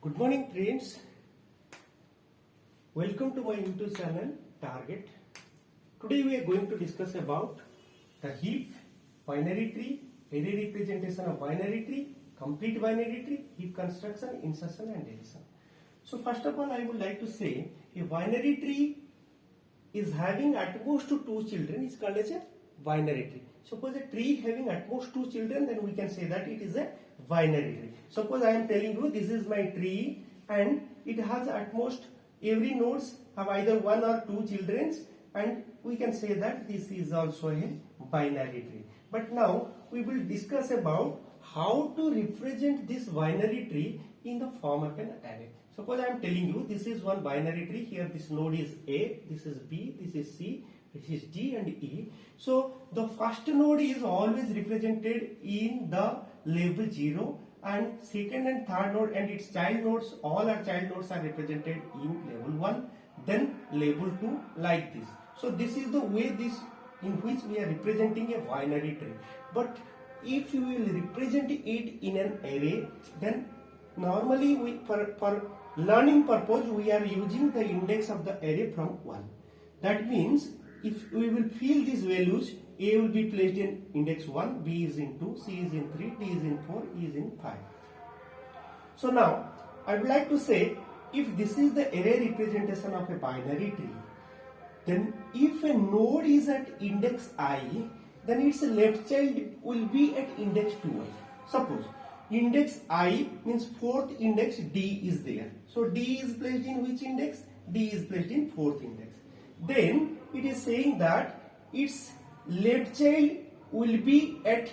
Good morning friends, welcome to my YouTube channel Target. Today we are going to discuss about the heap, binary tree, array representation of binary tree, complete binary tree, heap construction, insertion and deletion. So first of all I would like to say a binary tree is having at most two children is called as a binary tree. Suppose a tree having at most two children, then we can say that it is a binary tree. Suppose I am telling you this is my tree and it has at most every nodes have either one or two children, and we can say that this is also a binary tree. But now we will discuss about how to represent this binary tree in the form of an array. Suppose I am telling you this is one binary tree. Here this node is A, this is B, this is C, this is D and E. So the first node is always represented in the label 0, and second and third node and its child nodes, all our child nodes are represented in label 1, then label 2, like this. So this is the way in which we are representing a binary tree. But if you will represent it in an array, then normally we for learning purpose we are using the index of the array from 1. That means if we will fill these values, A will be placed in index 1, B is in 2, C is in 3, D is in 4, E is in 5. So now I would like to say, if this is the array representation of a binary tree, then if a node is at index I, then its left child will be at index 2i. Suppose index I means fourth index D is there. So D is placed in which index? D is placed in fourth index. Then it is saying that its left child will be at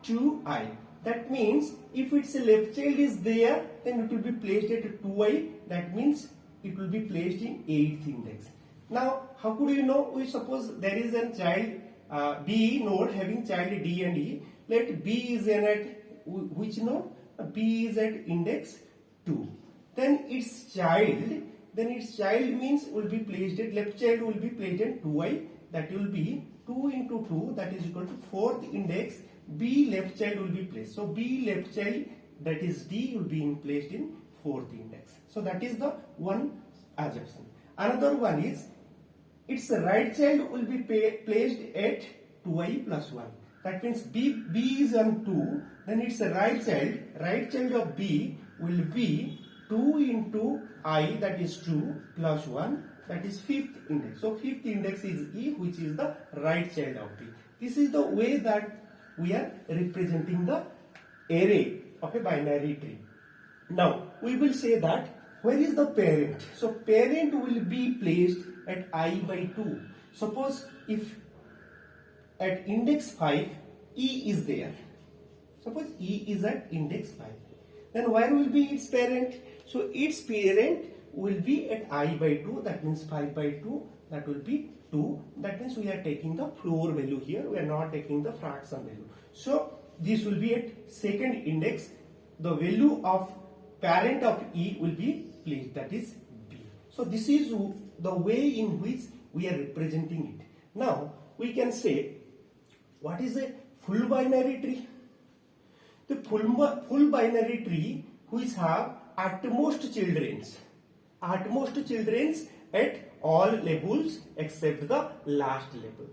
2i. That means if its left child is there, then it will be placed at 2i. That means it will be placed in 8th index. Now how could you know? We suppose there is a child B node having child D and E. Let B is in at which node? B is at index 2. Then its child means will be placed at left child will be placed at 2i. That will be 2 into 2, that is equal to fourth index. B left child will be placed. So B left child, that is D, will be placed in fourth index. So that is the one assumption. Another one is its right child will be placed at 2i plus 1. That means B is on 2, then its right child of B will be 2 into I, that is 2 plus 1, that is fifth index. So fifth index is E, which is the right child of B. This is the way that we are representing the array of a binary tree. Now we will say that where is the parent? So parent will be placed at I by 2. Suppose if at index 5 E is there. Suppose E is at index 5. Then where will be its parent? So its parent will be at I by 2, that means 5 by 2, that will be 2. That means we are taking the floor value here, we are not taking the fraction value. So this will be at second index, the value of parent of E will be placed, that is B. So this is the way in which we are representing it. Now we can say, what is a full binary tree? The full binary tree which have at most children at all labels except the last label.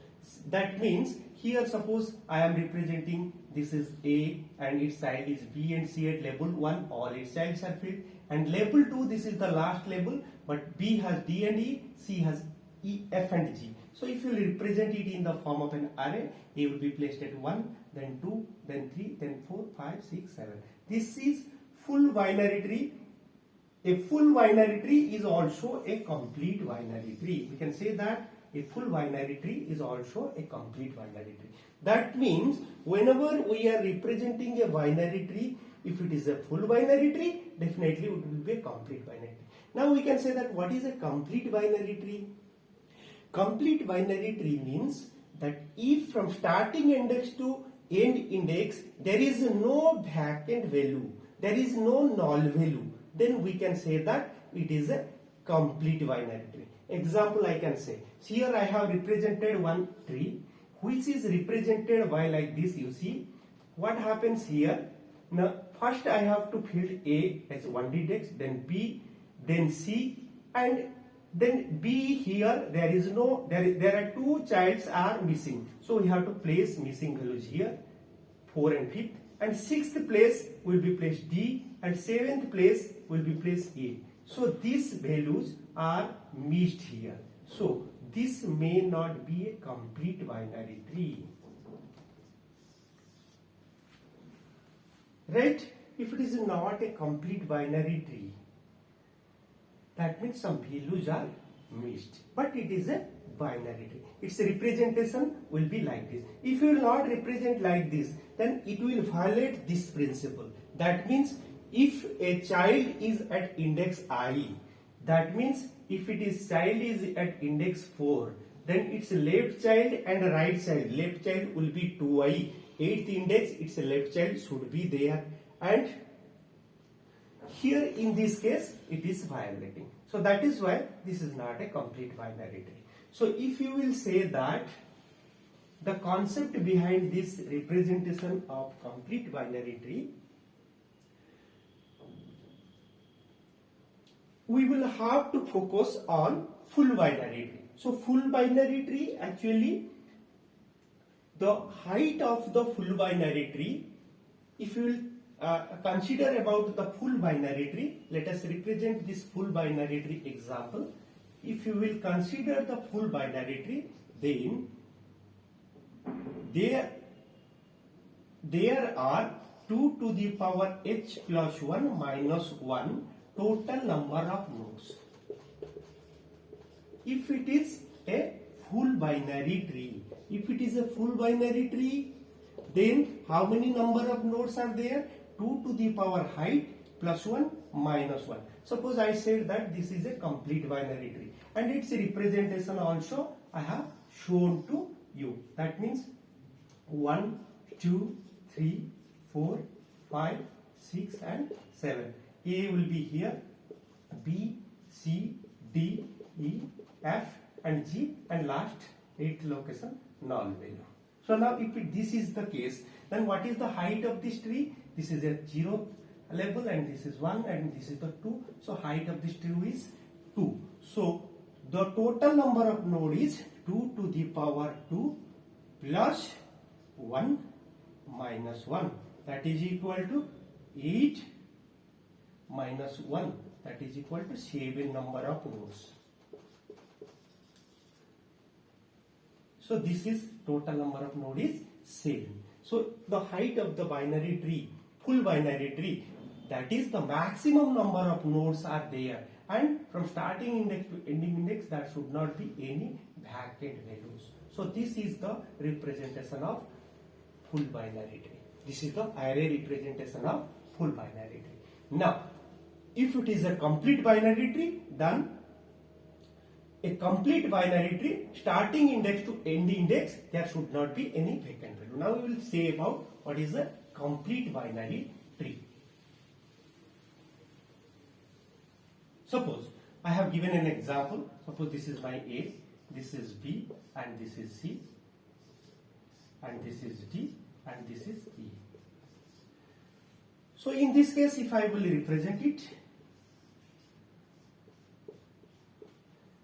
That means here suppose I am representing this is A and its child is B and C at label 1, all its childs are filled, and label 2 this is the last label, but B has D and E, C has E, F and G. So if you represent it in the form of an array, A will be placed at 1, then 2, then 3, then 4, 5, 6, 7. This is full binary tree. A full binary tree is also a complete binary tree. We can say that a full binary tree is also a complete binary tree. That means whenever we are representing a binary tree, if it is a full binary tree, definitely it will be a complete binary tree. Now we can say that what is a complete binary tree? Complete binary tree means that if from starting index to end index there is no vacant value, there is no null value, then we can say that it is a complete binary tree. Example I can say, here I have represented one tree which is represented by like this. You see what happens here. Now first I have to fill A as one index, then B, then C, and then B here there is no, there are two childs are missing. So we have to place missing values here, 4 and 5th, and 6th place will be placed D, and 7th place will be placed A. So these values are missed here. So this may not be a complete binary tree. Right? If it is not a complete binary tree, that means some values are missed. But it is a binary tree. Its representation will be like this. If you will not represent like this, then it will violate this principle. That means if a child is at index I, that means if it is child is at index 4, then its left child and right child, left child will be 2i, 8th index its left child should be there, and here in this case it is violating. So that is why this is not a complete binary tree. So if you will say that the concept behind this representation of complete binary tree, we will have to focus on full binary tree. So full binary tree, actually the height of the full binary tree, if you will consider about the full binary tree, let us represent this full binary tree example. If you will consider the full binary tree, then there are 2 to the power h plus 1 minus 1 total number of nodes. If it is a full binary tree, if it is a full binary tree, then how many number of nodes are there? 2 to the power height plus 1 minus 1. Suppose I said that this is a complete binary tree, and its representation also I have shown to you. That means 1, 2, 3, 4, 5, 6 and 7. A will be here, B, C, D, E, F and G, and last 8th location null value. So now if this is the case, then what is the height of this tree? This is a 0 level, and this is 1, and this is the 2. So height of this tree is 2. So the total number of node is 2 to the power 2 plus 1 minus 1, that is equal to 8 minus 1, that is equal to 7 number of nodes. So this is total number of node is 7. So the height of the binary tree, full binary tree, that is the maximum number of nodes are there, and from starting index to ending index there should not be any vacant values. So this is the representation of full binary tree. This is the array representation of full binary tree. Now if it is a complete binary tree, then a complete binary tree, starting index to end index, there should not be any vacant value. Now we will say about what is a complete binary tree. Suppose I have given an example. Suppose this is my A, this is B, and this is C, and this is D, and this is E. So in this case, if I will represent it,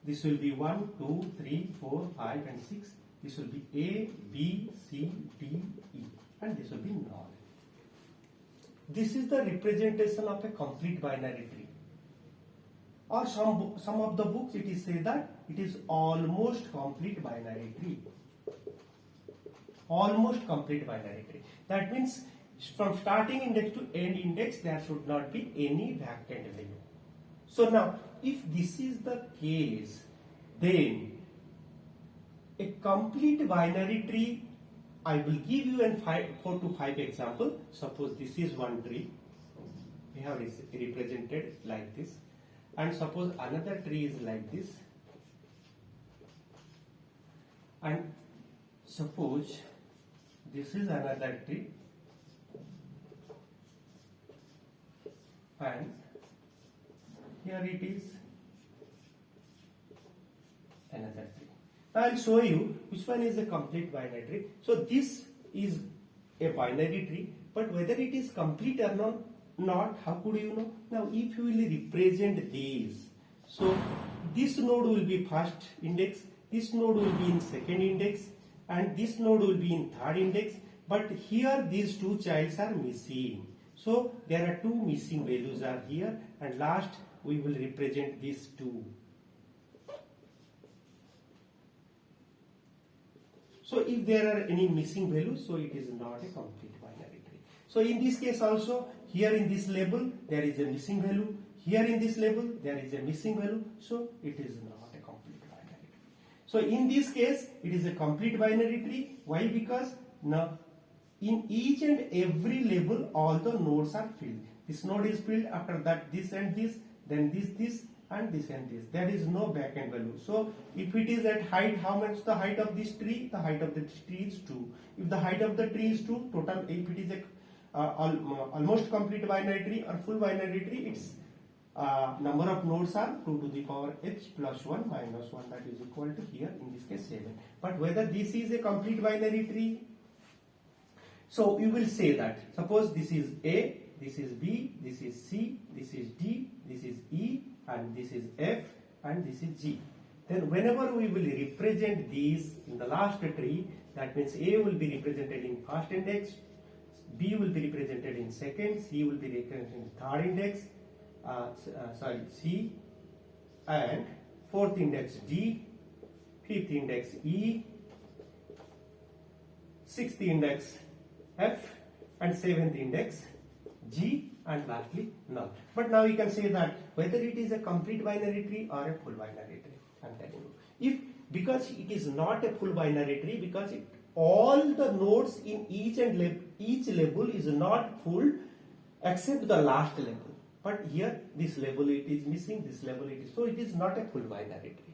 this will be 1, 2, 3, 4, 5 and 6. This will be A, B, C, D, E, and this will be null. This is the representation of a complete binary tree. Or some of the books it is said that it is almost complete binary tree. Almost complete binary tree. That means from starting index to end index there should not be any vacant value. So now if this is the case, then a complete binary tree, I will give you an 4 to 5 example. Suppose this is one tree, we have represented like this, and suppose another tree is like this, and suppose this is another tree, and here it is another tree. Now I will show you which one is a complete binary tree. So this is a binary tree, but whether it is complete or not, not, how could you know? Now if you will represent these, so this node will be first index, this node will be in second index, and this node will be in third index, but here these two childs are missing. So there are two missing values are here, and last we will represent these two. So if there are any missing values, so it is not a complete binary tree. So in this case also, here in this label there is a missing value, here in this label there is a missing value, so it is not a complete binary tree. So in this case it is a complete binary tree. Why? Because now in each and every label all the nodes are filled. This node is filled, after that this and this, then this and this and this. There is no backend value. So if it is at height, how much the height of this tree? The height of the tree is 2. If the height of the tree is 2, total, if it is a almost complete binary tree or full binary tree, its number of nodes are 2 to the power h plus 1 minus 1, that is equal to here in this case 7. But whether this is a complete binary tree, so you will say that suppose this is A, this is B, this is C, this is D, this is E, and this is F, and this is G. Then whenever we will represent these in the last tree, that means A will be represented in first index, B will be represented in second, C will be represented in third index, C, and fourth index D, fifth index E, sixth index F, and seventh index G, and lastly null. But now you can say that whether it is a complete binary tree or a full binary tree. I am telling you. Because it is not a full binary tree, because all the nodes in each label is not full except the last label. But here this label it is missing, this label it is, so it is not a full binary tree.